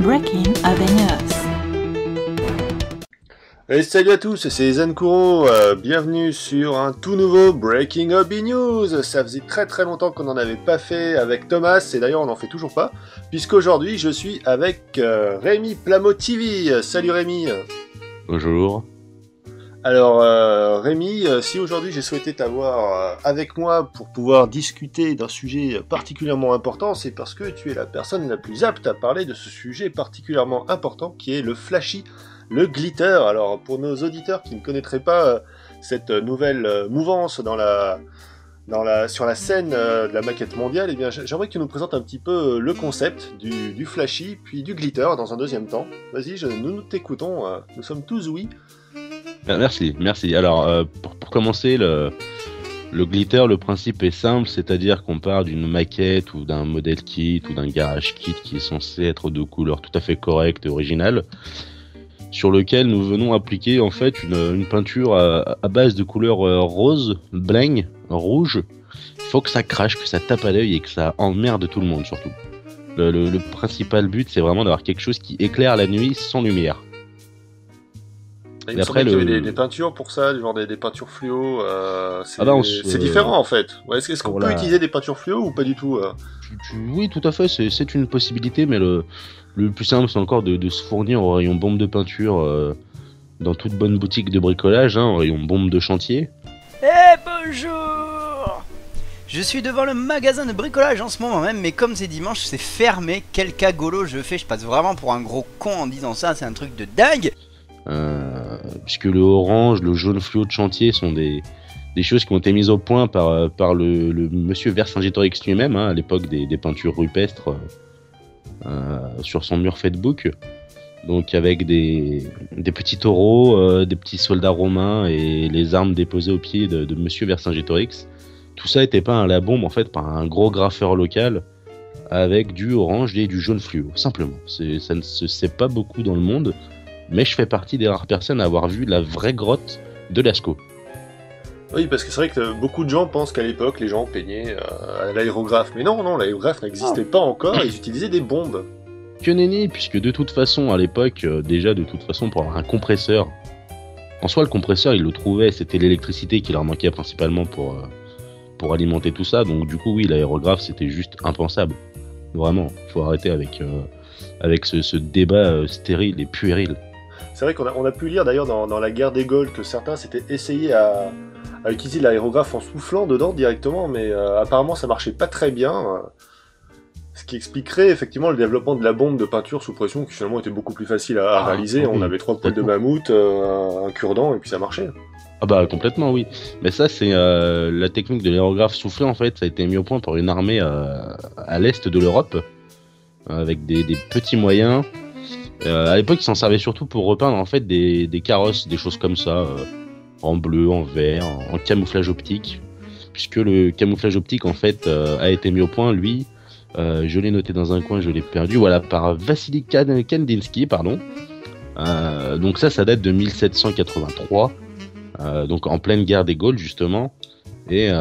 Breaking Hobby News. Et salut à tous, c'est Zenkuro, bienvenue sur un tout nouveau Breaking Hobby News. Ça faisait très longtemps qu'on n'en avait pas fait avec Thomas, et d'ailleurs on n'en fait toujours pas, puisqu'aujourd'hui je suis avec Rémi Plamo TV. Salut Rémi. Bonjour. Alors Rémi, si aujourd'hui j'ai souhaité t'avoir avec moi pour pouvoir discuter d'un sujet particulièrement important, c'est parce que tu es la personne la plus apte à parler de ce sujet particulièrement important qui est le flashy, le glitter. Alors pour nos auditeurs qui ne connaîtraient pas cette nouvelle mouvance sur la scène de la maquette mondiale, eh bien j'aimerais que tu nous présentes un petit peu le concept du flashy puis du glitter dans un deuxième temps. Vas-y, nous t'écoutons, nous sommes tous oui. Merci. Alors, pour commencer, le glitter, le principe est simple, c'est-à-dire qu'on part d'une maquette ou d'un modèle kit ou d'un garage kit qui est censé être de couleur tout à fait correcte et originale, sur lequel nous venons appliquer en fait une peinture à base de couleurs rose, bling, rouge. Il faut que ça crache, que ça tape à l'œil et que ça emmerde tout le monde surtout. Le principal but, c'est vraiment d'avoir quelque chose qui éclaire la nuit sans lumière. Il me semblait qu'il y avait des peintures pour ça, genre des peintures fluo. C'est différent en fait. Ouais, est-ce qu'on peut utiliser des peintures fluo ou pas du tout Oui, tout à fait, c'est une possibilité, mais le plus simple c'est encore de se fournir au rayon bombe de peinture dans toute bonne boutique de bricolage, au rayon bombe de chantier. Bonjour! Je suis devant le magasin de bricolage en ce moment même, mais comme c'est dimanche, c'est fermé. Quel cagolo je fais, je passe vraiment pour un gros con en disant ça, c'est un truc de dingue! Puisque le orange, le jaune fluo de chantier sont des choses qui ont été mises au point par le monsieur Vercingétorix lui-même, à l'époque des peintures rupestres sur son mur Facebook, donc avec des petits taureaux, des petits soldats romains et les armes déposées au pied de monsieur Vercingétorix. Tout ça était peint à la bombe en fait par un gros graffeur local avec du orange et du jaune fluo, simplement. Ça ne se sait pas beaucoup dans le monde, mais je fais partie des rares personnes à avoir vu la vraie grotte de Lascaux. Oui, parce que c'est vrai que beaucoup de gens pensent qu'à l'époque, les gens peignaient à l'aérographe. Mais non, l'aérographe n'existait pas encore, ils utilisaient des bombes. Que nenni, puisque de toute façon, à l'époque, pour avoir un compresseur, en soi, le compresseur, ils le trouvaient, c'était l'électricité qui leur manquait principalement pour alimenter tout ça. Donc du coup, oui, l'aérographe, c'était juste impensable. Vraiment, il faut arrêter avec ce débat stérile et puéril. C'est vrai qu'on a pu lire d'ailleurs dans la guerre des Gaules que certains s'étaient essayés à utiliser l'aérographe en soufflant dedans directement, mais apparemment ça marchait pas très bien. Ce qui expliquerait effectivement le développement de la bombe de peinture sous pression qui finalement était beaucoup plus facile à réaliser. Oui, on avait 3 poils de mammouth, un cure-dent et puis ça marchait. Ah bah complètement oui. Mais ça c'est la technique de l'aérographe soufflé en fait, ça a été mis au point par une armée à l'est de l'Europe avec des petits moyens. À l'époque, ils s'en servaient surtout pour repeindre en fait des carrosses, des choses comme ça, en bleu, en vert, en camouflage optique. Puisque le camouflage optique en fait a été mis au point, lui, je l'ai noté dans un coin, je l'ai perdu, voilà, par Vassili Kandinsky, pardon. Donc ça date de 1783, donc en pleine guerre des Gaules justement. Et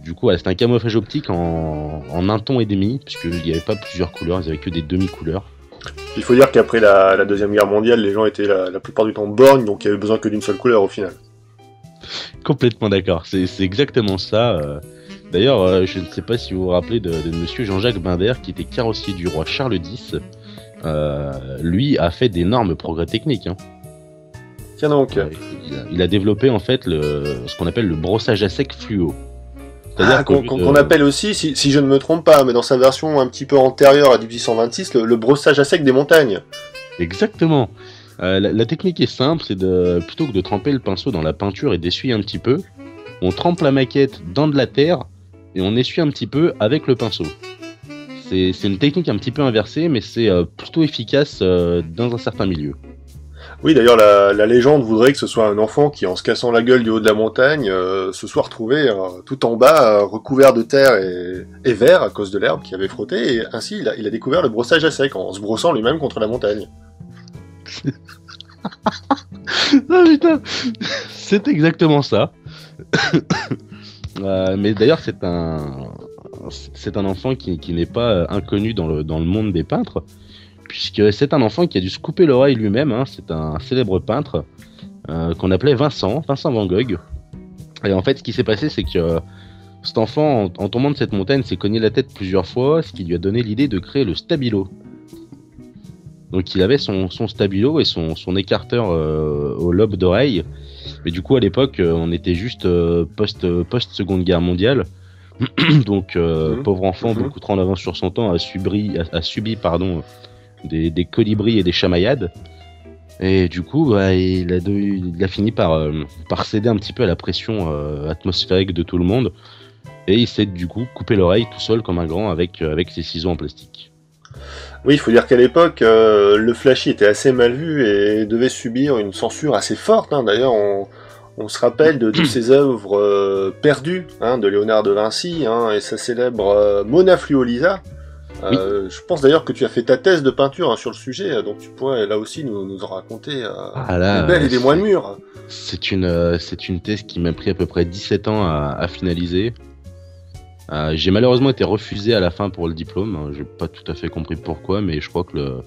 du coup, c'est un camouflage optique en un ton et demi, puisqu'il n'y avait pas plusieurs couleurs, ils n'avaient que des demi-couleurs. Il faut dire qu'après la Deuxième Guerre mondiale, les gens étaient la plupart du temps borgnes, donc il y avait besoin que d'une seule couleur au final. Complètement d'accord, c'est exactement ça. D'ailleurs, je ne sais pas si vous vous rappelez de monsieur Jean-Jacques Binder, qui était carrossier du roi Charles X. Lui a fait d'énormes progrès techniques. Tiens donc. Il a développé en fait ce qu'on appelle le brossage à sec fluo. Qu'on appelle aussi, si je ne me trompe pas, mais dans sa version un petit peu antérieure à 1826, le brossage à sec des montagnes. Exactement. La technique est simple, c'est plutôt que de tremper le pinceau dans la peinture et d'essuyer un petit peu, on trempe la maquette dans de la terre et on essuie un petit peu avec le pinceau. C'est une technique un petit peu inversée, mais c'est plutôt efficace dans un certain milieu. Oui, d'ailleurs, la légende voudrait que ce soit un enfant qui, en se cassant la gueule du haut de la montagne, se soit retrouvé tout en bas, recouvert de terre et vert à cause de l'herbe qui avait frotté, et ainsi il a découvert le brossage à sec en se brossant lui-même contre la montagne. Ah putain, c'est exactement ça. Mais d'ailleurs, c'est un enfant qui n'est pas inconnu dans le monde des peintres, puisque c'est un enfant qui a dû se couper l'oreille lui-même. Hein. C'est un célèbre peintre qu'on appelait Vincent Van Gogh. Et en fait, ce qui s'est passé, c'est que cet enfant, en tombant de cette montagne, s'est cogné la tête plusieurs fois, ce qui lui a donné l'idée de créer le stabilo. Donc il avait son stabilo et son écarteur au lobe d'oreille. Mais du coup, à l'époque, on était juste post-seconde guerre mondiale. Donc, pauvre enfant, beaucoup trop en avance sur son temps, a subi des colibris et des chamaillades. Et du coup, il a fini par céder un petit peu à la pression atmosphérique de tout le monde. Et il s'est du coup coupé l'oreille tout seul comme un grand avec ses ciseaux en plastique. Oui, il faut dire qu'à l'époque, le flashy était assez mal vu et devait subir une censure assez forte. Hein. D'ailleurs, on se rappelle de ses œuvres perdues, hein, de Léonard de Vinci, hein, et sa célèbre Mona Fluolisa. Oui. Je pense d'ailleurs que tu as fait ta thèse de peinture, hein, sur le sujet, donc tu pourrais là aussi nous en raconter des belles et des moins mûres. C'est une thèse qui m'a pris à peu près 17 ans à finaliser. J'ai malheureusement été refusé à la fin pour le diplôme. J'ai pas tout à fait compris pourquoi, mais je crois que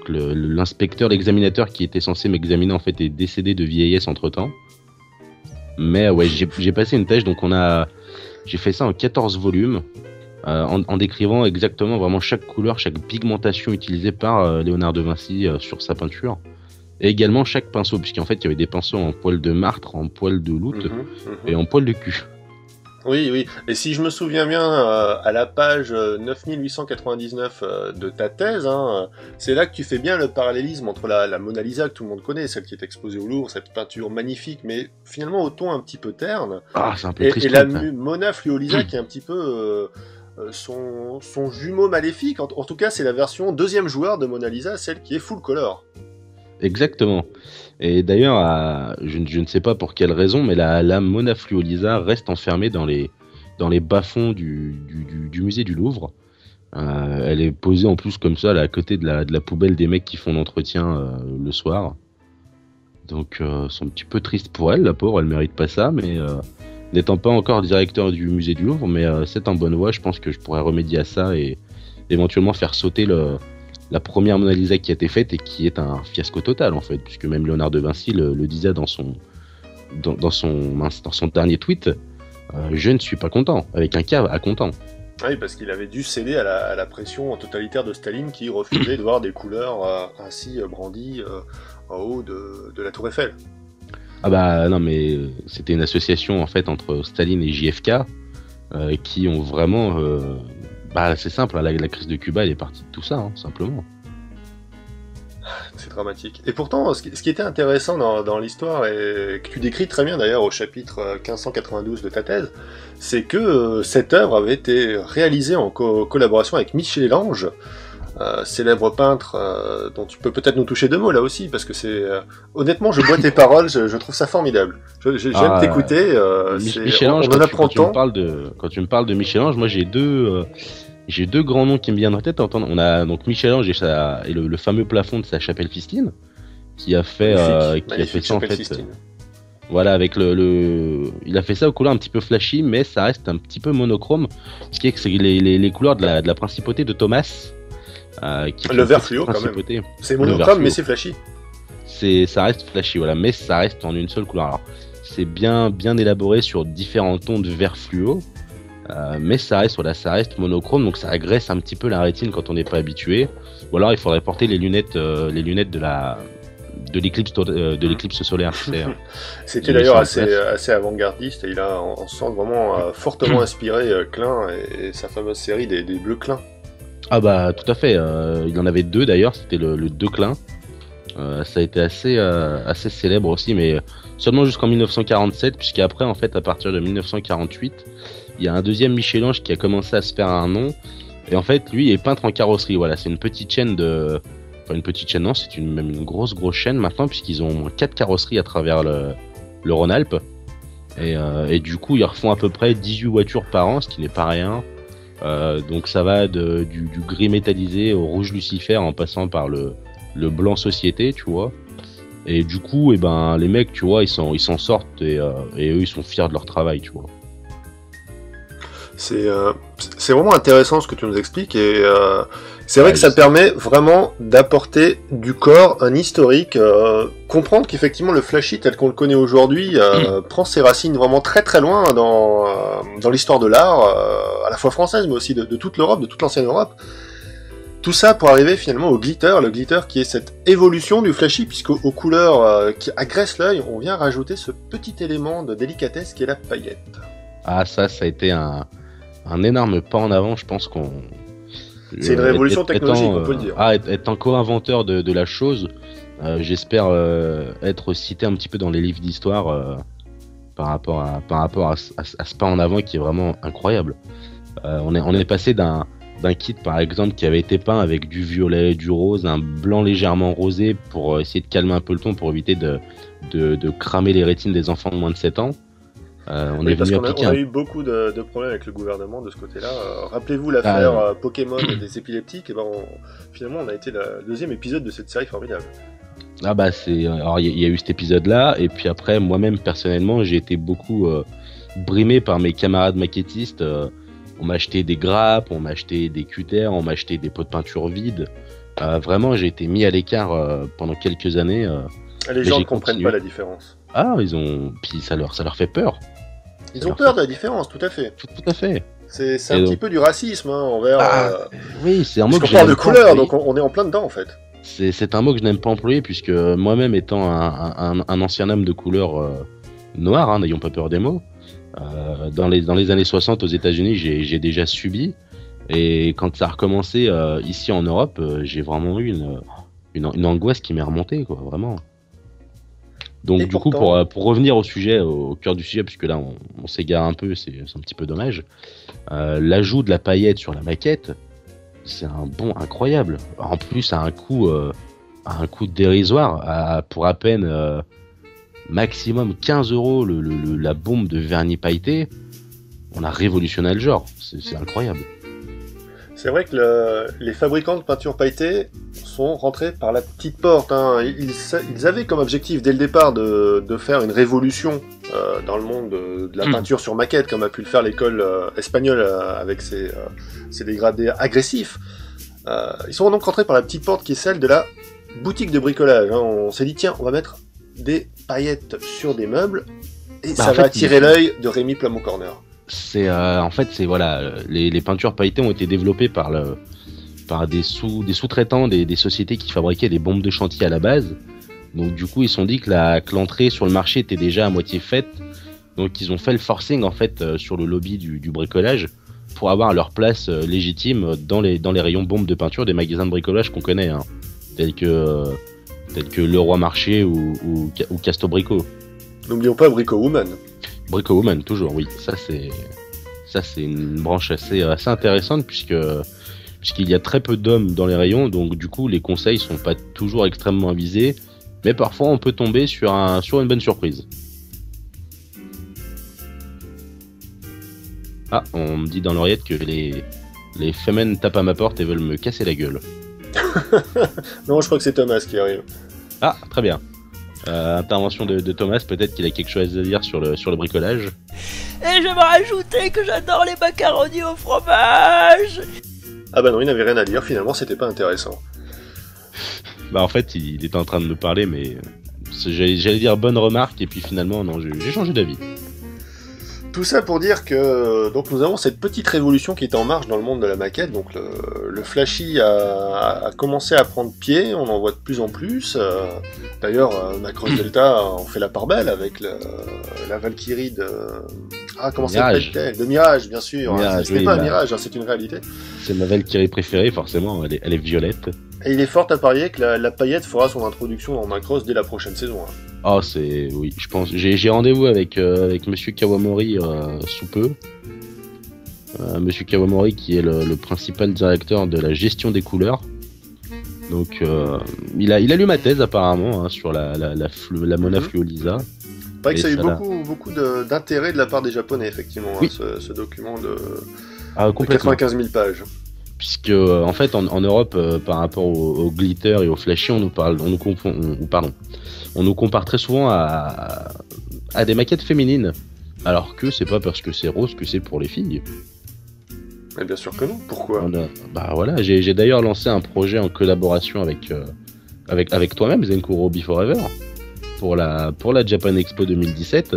l'inspecteur, l'examinateur qui était censé m'examiner en fait est décédé de vieillesse entre temps. Mais ouais, j'ai passé une thèse, donc j'ai fait ça en 14 volumes, en décrivant exactement vraiment chaque couleur, chaque pigmentation utilisée par Léonard de Vinci sur sa peinture. Et également chaque pinceau, puisqu'en fait il y avait des pinceaux en poil de martre, en poil de loutre et en poil de cul. Oui. Et si je me souviens bien, à la page 9899 de ta thèse, hein, c'est là que tu fais bien le parallélisme entre la Mona Lisa que tout le monde connaît, celle qui est exposée au Louvre, cette peinture magnifique, mais finalement au ton un petit peu terne. Ah, c'est un peu triste. Et la Mona Fluolisa qui est un petit peu son jumeau maléfique. En tout cas, c'est la version deuxième joueur de Mona Lisa, celle qui est full color. Exactement. Et d'ailleurs, je ne sais pas pour quelle raison, mais la Mona Fluolisa reste enfermée dans les bas-fonds du musée du Louvre. Elle est posée en plus comme ça, là, à côté de la poubelle des mecs qui font l'entretien le soir. Donc c'est un petit peu triste pour elle, la pauvre, elle mérite pas ça, mais n'étant pas encore directeur du musée du Louvre, mais c'est en bonne voie, je pense que je pourrais remédier à ça et éventuellement faire sauter la première Mona Lisa qui a été faite et qui est un fiasco total en fait, puisque même Léonard de Vinci le disait dans son dernier tweet, je ne suis pas content, avec un K à content. Oui, parce qu'il avait dû céder à la pression totalitaire de Staline qui refusait de voir des couleurs ainsi brandies en haut de la Tour Eiffel. Ah bah non, mais c'était une association en fait entre Staline et JFK qui ont vraiment... c'est simple, hein, la crise de Cuba elle est partie de tout ça, hein, simplement. C'est dramatique. Et pourtant, ce qui était intéressant dans l'histoire, et que tu décris très bien d'ailleurs au chapitre 1592 de ta thèse, c'est que cette œuvre avait été réalisée en collaboration avec Michel-Ange, célèbre peintre dont tu peux peut-être nous toucher deux mots là aussi, parce que c'est... honnêtement, je bois tes paroles, je trouve ça formidable. J'aime t'écouter, Michel-Ange, on en apprend tant. Quand tu me parles de Michel-Ange, moi j'ai deux grands noms qui me viennent en tête. On a donc Michel-Ange et le fameux plafond de sa chapelle Sistine, qui a fait ça en fait. Sistine. Voilà, avec il a fait ça aux couleurs un petit peu flashy, mais ça reste un petit peu monochrome. Ce qui est que c'est les couleurs de la principauté de Thomas. Le vert fluo quand même. C'est monochrome, mais c'est flashy. Ça reste flashy, voilà, mais ça reste en une seule couleur. Alors, c'est bien élaboré sur différents tons de vert fluo. Mais ça reste monochrome, donc ça agresse un petit peu la rétine quand on n'est pas habitué. Ou alors il faudrait porter les lunettes de l'éclipse solaire. C'était d'ailleurs assez avant-gardiste, et on sent vraiment fortement inspiré Klein et sa fameuse série des bleus Klein. Ah bah tout à fait, il y en avait deux d'ailleurs, c'était le 2 Klein. Ça a été assez célèbre aussi, mais seulement jusqu'en 1947, puisqu'après en fait à partir de 1948 il y a un deuxième Michel-Ange qui a commencé à se faire un nom, et en fait lui est peintre en carrosserie. Voilà, c'est une petite chaîne non, c'est même une grosse chaîne maintenant, puisqu'ils ont 4 carrosseries à travers le Rhône-Alpes, et du coup ils refont à peu près 18 voitures par an, ce qui n'est pas rien. Donc ça va du gris métallisé au rouge Lucifer en passant par le blanc Société, tu vois. Et du coup, les mecs, tu vois, ils s'en sortent, et eux ils sont fiers de leur travail, tu vois. C'est vraiment intéressant ce que tu nous expliques et c'est vrai Ouais, que ça permet vraiment d'apporter du corps, un historique, comprendre qu'effectivement le flashy tel qu'on le connaît aujourd'hui prend ses racines vraiment très très loin dans l'histoire de l'art, à la fois française mais aussi de toute l'Europe, de toute l'ancienne Europe. Tout ça pour arriver finalement au glitter, le glitter qui est cette évolution du flashy, puisqu'aux couleurs qui agressent l'œil, on vient rajouter ce petit élément de délicatesse qui est la paillette. Ah, ça a été un énorme pas en avant, je pense qu'on... C'est une révolution technologique, on peut le dire. Être encore inventeur de la chose, j'espère être cité un petit peu dans les livres d'histoire par rapport à ce pas en avant qui est vraiment incroyable. On est passé d'un kit par exemple qui avait été peint avec du violet, du rose, un blanc légèrement rosé pour essayer de calmer un peu le ton pour éviter de cramer les rétines des enfants de moins de 7 ans. On est venu appliquer on a eu beaucoup de problèmes avec le gouvernement de ce côté-là. Rappelez-vous l'affaire Pokémon des épileptiques, et finalement on a été le deuxième épisode de cette série formidable. Ah bah alors il y a eu cet épisode là et puis après moi-même personnellement j'ai été beaucoup brimé par mes camarades maquettistes. On m'a acheté des grappes, on m'a acheté des cutters, on m'a acheté des pots de peinture vides. Vraiment j'ai été mis à l'écart pendant quelques années. Les gens ne comprennent pas la différence. Ah, puis ça leur fait peur. Ils ont peur de la différence, tout à fait. Tout à fait. C'est un petit peu du racisme envers. Oui, c'est un mot que je parle de couleur, donc on est en plein dedans en fait. C'est un mot que je n'aime pas employer puisque moi-même étant un ancien homme de couleur noire, n'ayons pas peur des mots, dans les années 60 aux États-Unis, j'ai déjà subi. Et quand ça a recommencé ici en Europe, j'ai vraiment eu une angoisse qui m'est remontée, quoi, vraiment. Donc du coup, pour revenir au cœur du sujet, puisque là on s'égare un peu, c'est un petit peu dommage, l'ajout de la paillette sur la maquette, c'est un bond incroyable. En plus, à un coût dérisoire, pour à peine maximum 15 € la bombe de vernis pailleté, on a révolutionné le genre, c'est incroyable. C'est vrai que les fabricants de peinture pailletée sont rentrés par la petite porte. Ils avaient comme objectif dès le départ de faire une révolution dans le monde de la peinture sur maquette, comme a pu le faire l'école espagnole avec ses dégradés agressifs. Ils sont donc rentrés par la petite porte qui est celle de la boutique de bricolage. On s'est dit tiens, on va mettre des paillettes sur des meubles et ça va attirer l'œil de Rémi Plamont Corner. Les peintures pailletées ont été développées par des sous-traitants des sociétés qui fabriquaient des bombes de chantier à la base. Donc du coup ils se sont dit que l'entrée sur le marché était déjà à moitié faite. Donc ils ont fait le forcing en fait sur le lobby du bricolage pour avoir leur place légitime dans les rayons bombes de peinture des magasins de bricolage qu'on connaît, tels que Leroy Marché ou Casto Brico. N'oublions pas Brico Woman. Brico Woman, toujours, oui. Ça c'est une branche assez intéressante puisqu'il y a très peu d'hommes dans les rayons, donc du coup les conseils sont pas toujours extrêmement avisés, mais parfois on peut tomber sur une bonne surprise. Ah, on me dit dans l'oreillette que les femmes tapent à ma porte et veulent me casser la gueule. Non, je crois que c'est Thomas qui arrive. Ah, très bien. Intervention de Thomas, peut-être qu'il a quelque chose à dire sur le bricolage. Et j'aimerais rajouter que j'adore les macaronis au fromage. Ah bah non, il n'avait rien à dire, finalement c'était pas intéressant. Bah en fait, il était en train de me parler, mais j'allais dire bonne remarque, et puis finalement, non, j'ai changé d'avis. Tout ça pour dire que donc nous avons cette petite révolution qui est en marche dans le monde de la maquette. Donc le flashy a commencé à prendre pied, on en voit de plus en plus. D'ailleurs, Macross Delta en fait la part belle avec la Valkyrie de... Ah, comment ça s'appelle ? De Mirage, bien sûr. C'était pas un mirage, c'est une réalité. C'est ma Valkyrie préférée, forcément, elle est violette. Et il est fort à parier que la paillette fera son introduction dans Macross dès la prochaine saison. Oh, oui, je pense. J'ai rendez-vous avec Monsieur Kawamori sous peu. Monsieur Kawamori qui est le principal directeur de la gestion des couleurs. Donc, il a lu ma thèse apparemment sur la Mona Fluolisa. Il paraît que ça a eu beaucoup d'intérêt de la part des Japonais, effectivement, oui. Ce document de 95 000 pages. Puisque en fait en Europe par rapport au glitter et au flashy on nous compare très souvent à des maquettes féminines, alors que c'est pas parce que c'est rose que c'est pour les filles. Mais bien sûr que non, pourquoi? Bah voilà, j'ai d'ailleurs lancé un projet en collaboration avec toi-même, Zenkuro Be Forever, pour la Japan Expo 2017.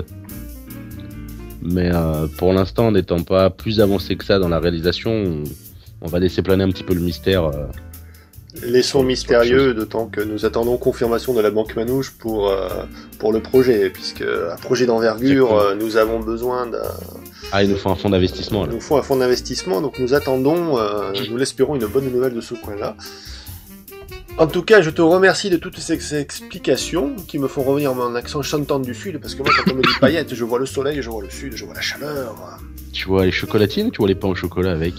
Mais pour l'instant, n'étant pas plus avancé que ça dans la réalisation, on va laisser planer un petit peu le mystère. Laissons mystérieux, d'autant que nous attendons confirmation de la Banque Manouche pour le projet, puisque un projet d'envergure, nous avons besoin d'un... Ah, il nous faut un fonds d'investissement. Il nous faut un fonds d'investissement, donc nous attendons, nous l'espérons, une bonne nouvelle de ce coin-là. En tout cas, je te remercie de toutes ces explications qui me font revenir mon accent chantant du sud, parce que moi, quand on me dit paillettes, je vois le soleil, je vois le sud, je vois la chaleur. Tu vois les chocolatines ou tu vois les pains au chocolat avec?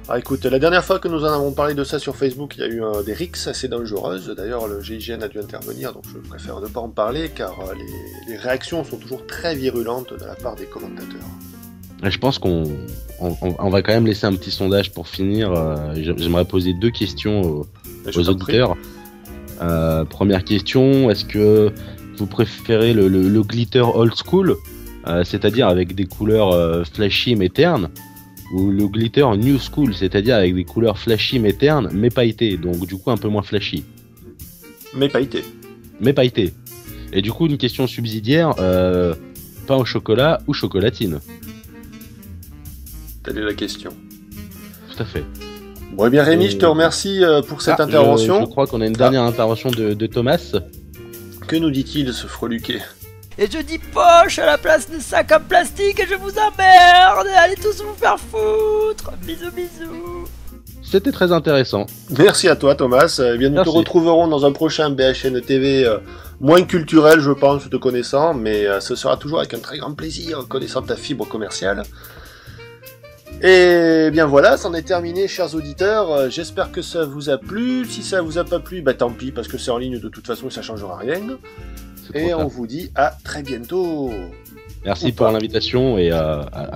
Ah écoute, la dernière fois que nous en avons parlé de ça sur Facebook, il y a eu des rixes assez dangereuses. D'ailleurs, le GIGN a dû intervenir, donc je préfère ne pas en parler, car les réactions sont toujours très virulentes de la part des commentateurs. Je pense qu'on va quand même laisser un petit sondage pour finir. J'aimerais poser 2 questions aux auditeurs. Première question, est-ce que vous préférez le glitter old school, c'est-à-dire avec des couleurs flashy mais ternes, ou le glitter new school, c'est-à-dire avec des couleurs flashy mais ternes mais pailletées, donc du coup un peu moins flashy? Mais pailleté. Mais pailletées. Et du coup une question subsidiaire, pain au chocolat ou chocolatine? Telle est la question. Tout à fait. Bon, eh bien Rémi, je te remercie pour cette intervention. Je crois qu'on a une dernière intervention de Thomas. Que nous dit-il, ce freluquet? Et je dis poche à la place de sac en plastique et je vous emmerde. Allez tous vous faire foutre. Bisous, bisous. C'était très intéressant. Merci à toi, Thomas. Eh bien, nous te retrouverons dans un prochain BHN TV moins culturel, je pense, te connaissant, mais ce sera toujours avec un très grand plaisir, connaissant ta fibre commerciale. Et bien voilà, c'en est terminé, chers auditeurs. J'espère que ça vous a plu. Si ça vous a pas plu, bah tant pis, parce que c'est en ligne de toute façon et ça changera rien. Et on vous dit à très bientôt. Merci pour l'invitation et à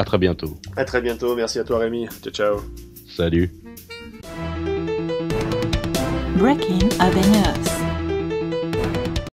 très bientôt. À très bientôt, merci à toi Rémi. Ciao, ciao. Salut. Breaking Avenues.